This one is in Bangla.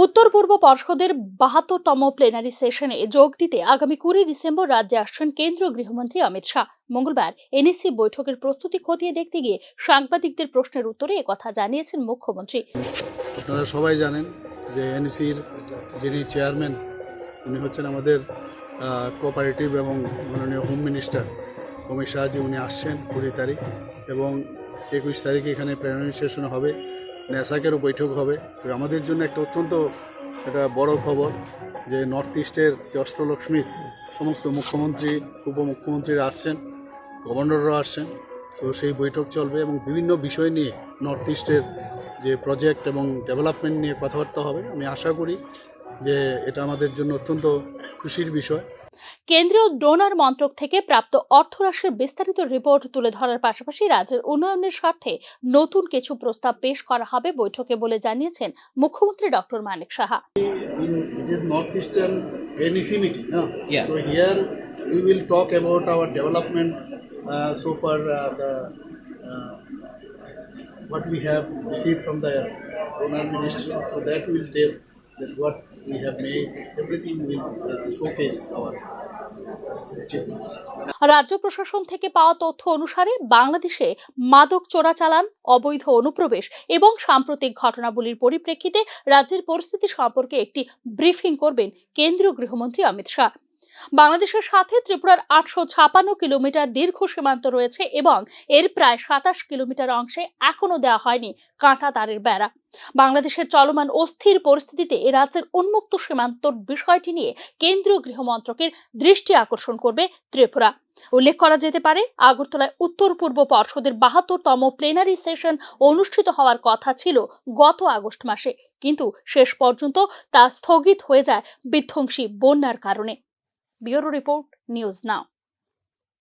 উত্তর পূর্ব পর্ষদের ৭২তম প্লেনারি সেশনে যোগ দিতে আগামী ২০ ডিসেম্বর রাজ্যে আসছেন কেন্দ্রীয় গৃহমন্ত্রী অমিত শাহ। মঙ্গলবার এনএসসি বৈঠকের প্রস্তুতি খতিয়ে দেখতে গিয়ে সাংবাদিকদের প্রশ্নের উত্তরে একথা জানিয়েছেন মুখ্যমন্ত্রী। আপনারা সবাই জানেন যে এনএসসির যিনি চেয়ারম্যান উনি হচ্ছেন আমাদের কোঅপারেটিভ এবং মাননীয় হোম মিনিস্টার অমিত শাহজি। উনি আসছেন ২০ তারিখ এবং ২১ তারিখে এখানে প্লেনারি সেশন হবে, ন্যাসাকেরও বৈঠক হবে। তো আমাদের জন্য অত্যন্ত বড় খবর যে নর্থ ইস্টের যে অষ্টলক্ষ্মীর সমস্ত মুখ্যমন্ত্রী উপমুখ্যমন্ত্রীরা আসছেন, গভর্নররাও আসছেন। তো সেই বৈঠক চলবে এবং বিভিন্ন বিষয় নিয়ে নর্থ ইস্টের যে প্রজেক্ট এবং ডেভেলপমেন্ট নিয়ে কথাবার্তা হবে। আমি আশা করি যে এটা আমাদের জন্য অত্যন্ত খুশির বিষয়। কেন্দ্রীয় ডোনার মন্ত্রক থেকে প্রাপ্ত অর্থরাশির বিস্তারিত রিপোর্ট তুলে ধরার পাশাপাশি রাজ্যের উন্নয়নের স্বার্থে নতুন কিছু প্রস্তাব পেশ করা হবে বৈঠকে বলে জানিয়েছেন মুখ্যমন্ত্রী doctor Manik Saha. It is Northeastern NEC meeting. Yeah. So here we will talk about our development so far, what we have received from the donor ministry. So that will tell that what we have made, everything will showcase our achievements. রাজ্য প্রশাসন থেকে পাওয়া তথ্য অনুসারে বাংলাদেশে মাদক চোরাচালান, অবৈধ অনুপ্রবেশ এবং সাম্প্রতিক ঘটনাবলীর পরিপ্রেক্ষিতে রাজ্যের পরিস্থিতি সম্পর্কে একটি ব্রিফিং করবেন কেন্দ্রীয় গৃহমন্ত্রী অমিত শাহ। বাংলাদেশের সাথে ত্রিপুরার ৮৫৬ কিলোমিটার দীর্ঘ সীমান্ত রয়েছে এবং এর প্রায় ২৭ কিলোমিটার অংশে এখনো দেওয়া হয়নি কাঁটা তারের বেড়া। বাংলাদেশের চলমান অস্থির পরিস্থিতিতে এ রাজ্যের উন্মুক্ত সীমান্তর বিষয়টি নিয়ে কেন্দ্রীয় গৃহ মন্ত্রকের দৃষ্টি আকর্ষণ করবে ত্রিপুরা। উল্লেখ করা যেতে পারে, আগরতলায় উত্তর পূর্ব পর্ষদের ৭২তম প্লেনারি সেশন অনুষ্ঠিত হওয়ার কথা ছিল গত আগস্ট মাসে, কিন্তু শেষ পর্যন্ত তা স্থগিত হয়ে যায় বিধ্বংসী বন্যার কারণে। Bureau report, news now.